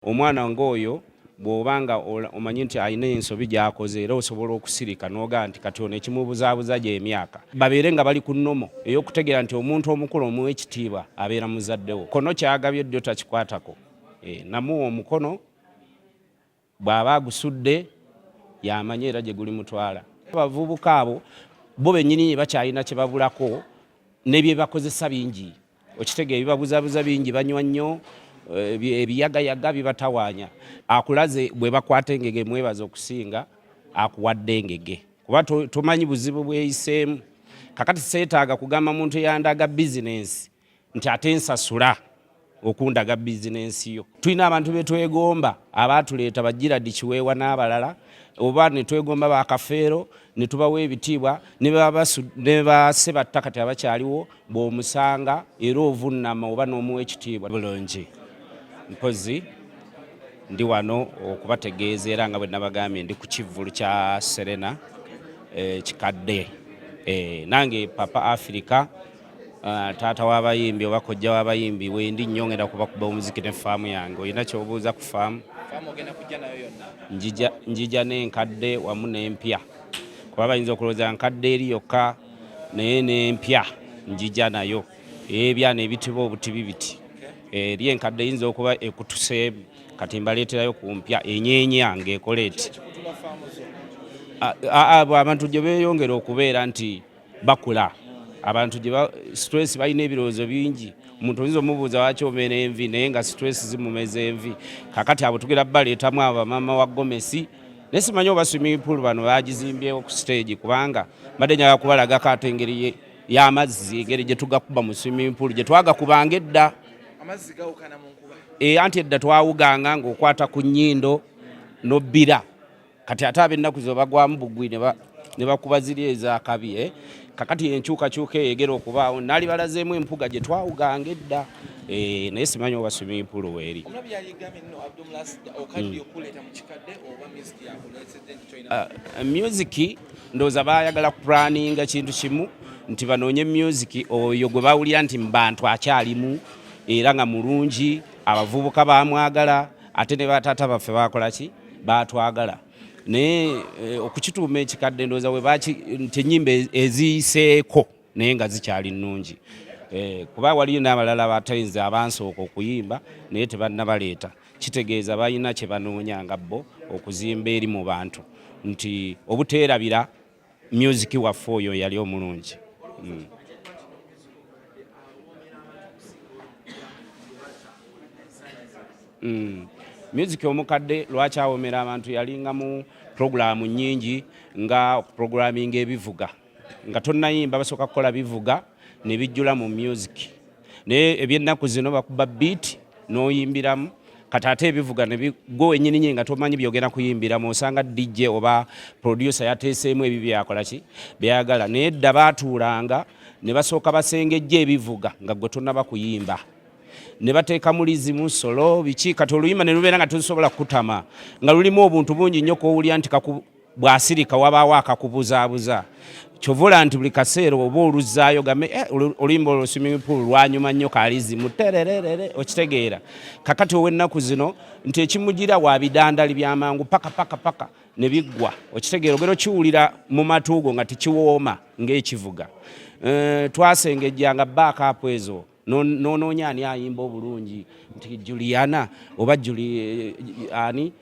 Omwana ng'oyo bw'obanga omanyi nti alina ensobi gy'akoze era osobola okusirika n'ogaa nti kati ono ekimubuzaabuza gy'emyaka babeere nga bali ku nnomo ey'okutegeera nti omuntu omukulu omuwa ekitiibwa abeera muzaddewo. Kono kyagabye ddyo takikwatako. Namuwa omukono bw'aba agusudde yamanye era gye guli mutwala. Abavubuka abo bo bennyini bakyalina kye babulako ne bye bakozesa bingi. Okitegeera ebibabuzaabuza bingi, banywa nnyo, ebiyagayaga bibatawaanya. Akulaze bwe bakwata engege mwebaza okusinga akuwadde engege. Kuba tomanyi buzibu bweyiseemu. Kakati seetaaga kugamba muntu eyandaga bizinensi nti ate nsasula okundaga bizinensi yo. Tulina abantu be twegomba abaatuleeta Bajiradi Kiweewa n'abalala, oba ne twegomba bakafeero ne tubawa ebitiibwa ne basebatta kati abakyaliwo bw'omusanga era ovunnama oba n'omuwa ekitiibwa bulungi. Mpozi ndi wano okubategeeza era nga bwe nabagambye ndi ku kivvulu kya Serena kikadde. Nange Papa Africa taata w'abayimbi oba kojja w'abayimbi wendi nnyo ngenda kubakuba omuziki ne faamu yange. Olina ky'obuuza ku faamu? Njija n'enkadde wamu n'empya. Kuba bayinza okulowooza nkadde eri yokka naye n'empya njija nayo. Ebyana ebitiba obutibi biti. Eri enkadde yinza okuba ekutuseemu kati mbaleeterayo ku mpya enyeenya ng'ekola eti. Abantu gye beeyongera okubeera nti bakula. Abantu gye stress balina ebirowoozo bingi. Omuntu oyinza omubuuza lwaki obeera envi naye nga stress zimumeza envi. Kakati abo tugenda baleetamu abamaama wa Gomesi. Naye simanyi oba swimming pool bano bagizimbyewo ku stage kubanga mbadde njagala kubalagako ate engeri y'amazzi engeri gye tugakuba mu swimming pool gye twagakubanga edda. Amazzi gawukana mu nkuba. Anti edda twawuganga ng'okwata ku nnyindo n'obbira. Kati ate ab'ennaku zo bagwamu bugwi ne bakuba ziri ez'akabi. Kakati enkyukakyuka eyegera okubaawo nali balazeemu empuga gye twawuganga edda. Naye simanyi oba swimming pool weeri. Omulabi yaligambye nno Abdul Mulaasi okadde okuleeta mu kikadde oba music yakuleetedde nti toyina. Music ndowooza baayagala kupulaninga kintu kimu nti banoonye music oyo gwe bawulira nti mu bantu akyalimu era nga mulungi, abavubuka baamwagala ate ne bataata baffe bakola ki baatwagala. Naye okukituuma ekikadde ndowooza bwe nti ennyimba eziyiseeko naye nga zikyali nnungi. Kuba waliyo n'abalala batayinza abansooka okuyimba naye tebannabaleeta. Kitegeeza balina kye banoonya nga bo okuzimba eri mu bantu nti obuteerabira music waffe oyo yali omulungi. Music omukadde lwaki awomera abantu yalinga mu programu nnyingi nga programming ebivuga nga tonnayimba basooka kukola bivuga ne bijjula mu music. Naye eby'ennaku zino bakuba beat n'oyimbiramu kati ate ebivuga ne gwe wennyini nga tomanyi byogenda kuyimbiramu osanga DJ oba producer yateeseemu ebyo byakola ki byagala. Naye edda baatuulanga ne basooka basengejja ebivuga nga gwe tonnaba kuyimba. Ne bateeka mulizimu solo biki kati oluyimba ne lubeera nga tosobola kutama nga lulimu obuntu bungi nnyo k'owulya nti bw'asirika wabaawo akakubuzaabuza. Kyovula nti buli kaseera oba oluzzaayo game oluyimba olwo swimming pool lwanyuma nnyo kaalizimu tererere okitegeera. Kakati ow'ennaku zino nti ekimugira wa bidandali by'amangu paka ne biggwa okitegeera ogera okiwulira mu matuugo nga tekiwooma ng'ekivuga. Twasengejjanga backup ezo n'onoonya ani ayimba obulungi nti Juliana oba ani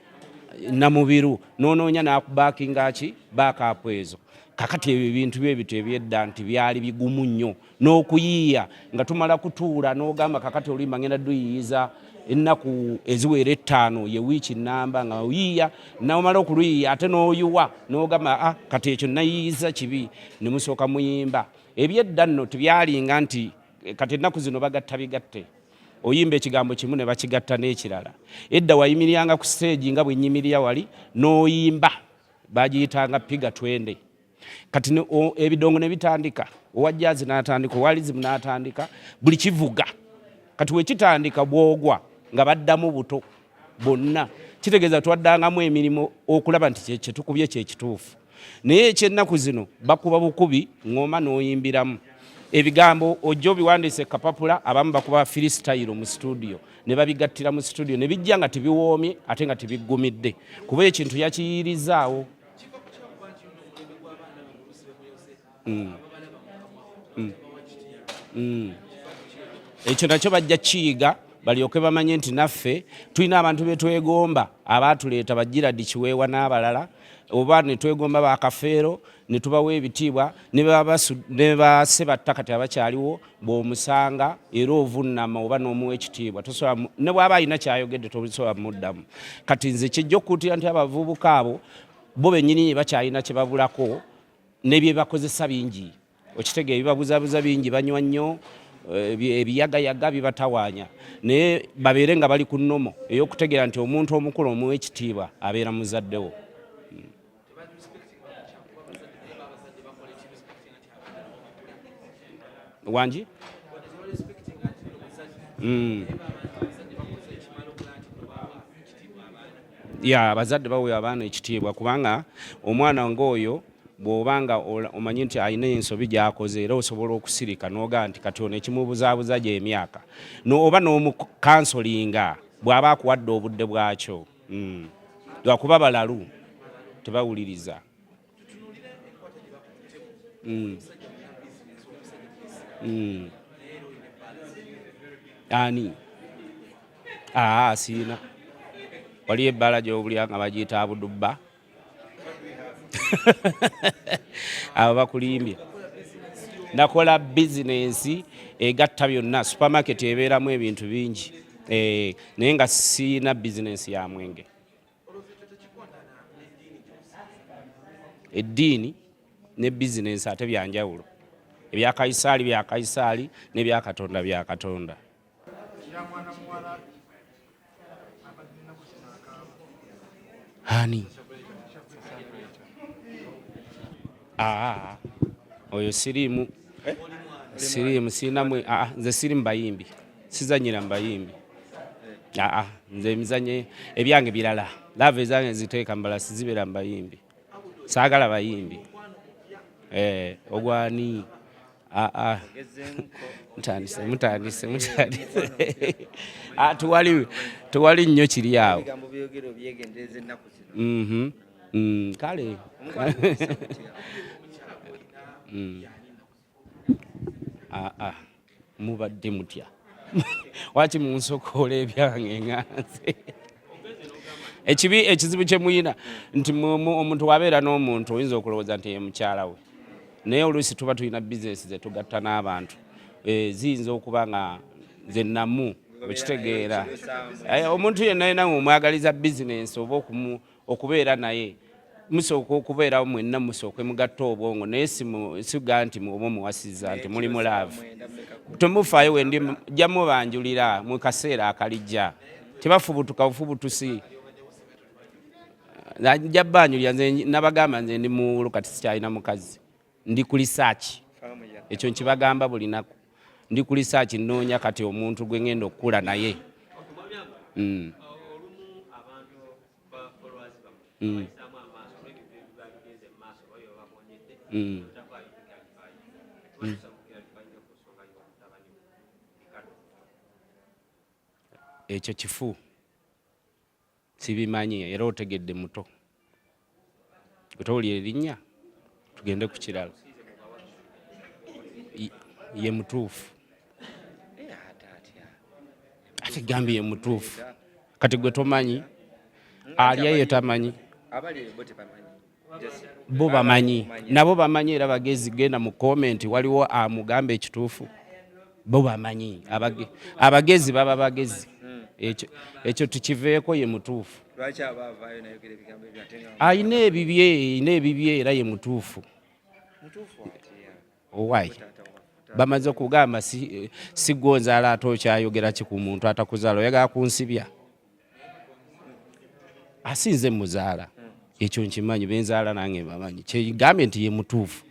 Namubiru n'onoonya n'akubakinga ki backup ezo. Kakati ebintu byebito ebyedda nti byali bigumu nnyo n'okuyiiya nga tumala kutuula n'ogamba kakati olimba ngenda duyiiza ennaku eziwera 5 ye wiiki namba nga oyiiya n'omala okuluyiiya ate n'oyuwa n'ogamba kati ekyo nayiiza kibi ne musooka muyimba. Ebyedda nno tebyalinga nti kati ennaku zino bagatta bigatte. Oyimba ekigambo kimu ne bakigatta n'ekirala. Edda wayimiryanga ku stage nga bwe nnyimirira wali n'oyimba bagiyitanga piga twende. Kati ebidongo ne bitandika owa jazz n'atandika owa rhythm n'atandika buli kivuga. Kati we kitandika bwogwa nga baddamu buto bonna. Kitegeeza twaddangamu emirimu okulaba nti kye tukubye kye kituufu. Naye ekyennaku zino bakuba bukubi ngoma n'oyimbiramu. ebigambo ojjo biwandiise kapapula abamu bakuba freestyle mu studio ne babigattira mu studio ne bijja nga tibiwoomye ate nga tibiggumidde kuba ekintu yakiyirizaawo. Ekyo nakyo bajja kiyiga balyoke bamanye nti naffe tulina abantu betwegomba abaatuleeta bajjiradi kiweewa n'abalala oba ne twegomba bakafeero ne tubawa ebitiibwa ne basebatta kati abakyaliwo bw'omusanga era ovunnama oba n'omuwa ekitiibwa ne bw'aba alina kyayogedde tosobola muddamu. Kati nze kijja okukuutira nti abavubuka abo bo bennyini bakyalina kye babulako ne bye bakozesa bingi okitege ebibabuzabuza bingi banywa nnyo ebiyagayaga bibatawaanya naye babeere nga bali ku nnomo ey'okutegeera nti omuntu omukulu omuwa ekitiibwa abeera muzaddewo. Wangi? Ya abazadde baweebwa abaana ekitiibwa kubanga omwana ng'oyo bw'obanga omanyi nti alina ensobi gy'akoze era osobola okusirika n'ogaa nti kati ono ekimubuzaabuza gy'emyaka oba n'omukansolinga bw'aba akuwadde obudde bwakyo lwakuba balalu tebawuliriza. Ani? Siina. Waliyo ebbala gy'obulya nga bagiyita Abudubba. Abo bakulimbye. Nakola bizinensi egatta byonna, supermarket ebeeramu ebintu bingi naye nga siina bizinensi ya mwenge. Eddiini ne bizinensi ate byanjawulo. Ebya Kaisaali bya Kaisaali n'ebya Katonda bya Katonda. Ani? Oyo siriimu siinamu nze siri mu bayimbi sizanyira mu bayimbi nze mizanye ebyange birala lava ezange ziteeka mbala sizibeera mu bayimbi saagala bayimbi ogwani mutandise tuwali nnyo kiri awo kale mubadde mutya waki munsokoola ebyange nganze ekizibu kye muyina nti omuntu wabeera n'omuntu oyinza okulowooza nti ye mukyala we naye oluusi tuba tulina bizinesi zetugatta n'abantu ziyinza okuba nga nze namu okitegeera omuntu yenna yena omwagaliza bizinesi oba okubeera naye musooka okubeerawo mwenna musooke mugatta obwongo naye siga nti oba muwasizza nti muli mulaavu temufaayo wendi jja mubanjulira mu kaseera akalijja tebafubutuka bufubutusi nja banjulira nze nabagamba nze ndi muwulu kati sikyalina mukazi ndi ku research ekyo nkibagamba buli naku ndi ku research nnoonya kati omuntu gwe ngenda okukula naye ekyo kifu sibimanyi era otegedde muto otowulira erinnya tugende ku kirala ye mutuufu ate gambi ye mutuufu kati gwe tomanyi alya ye tamanyi bo bamanyi nabo bamanyi era bagezi genda mu komenti waliwo amugamba ekituufu bo bamanyi abagezi baba bagezi ekyo tukiveeko ye mutuufu ayina ebibye era ye mutuufu owayi bamaze okugamba sigonzaala ate okyayogera ki ku muntu atakuzaala oyagala kunsibya asinze muzaala ekyo nkimanyi benzaala nange bamanyi kyegambye nti ye mutuufu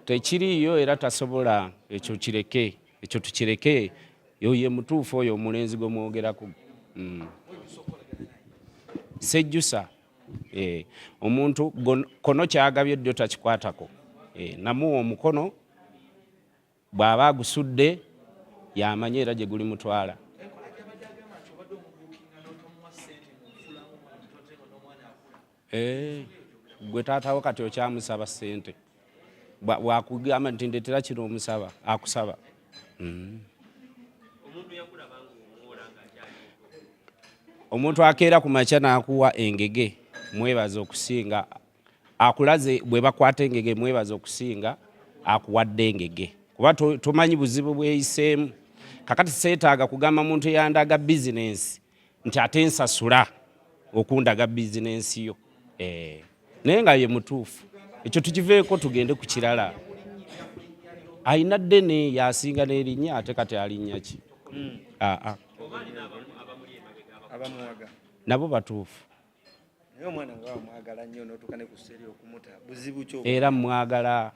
tekiriyo era tasobola ekyo kireke ekyo tukireke yo ye mutuufu oyo omulenzi gwe mwogeraku sejjusa omuntu kono kyagabye ddyo takikwatako namuwa omukono bw'aba agusudde yamanye era gye guli mutwala. Gwe taatawo kati okyamusaba ssente bwakugamba nti ndeetera kino omusaba akusaba. Omuntu akeera ku makya n'akuwa engege mwebaza okusinga akulaze bwe bakwata engege mwebaza okusinga akuwadde engege kuba tomanyi buzibu bweyiseemu. Kakati seetaaga kugamba muntu yandaga bizinensi nti ate nsasula okundaga bizinensi yo. Naye nga ye mutuufu ekyo tukiveeko tugende ku kirala. Ayina ddene yasinga n'erinnya ate kati alinnya ki? Nabo batuufu. Era mwagala.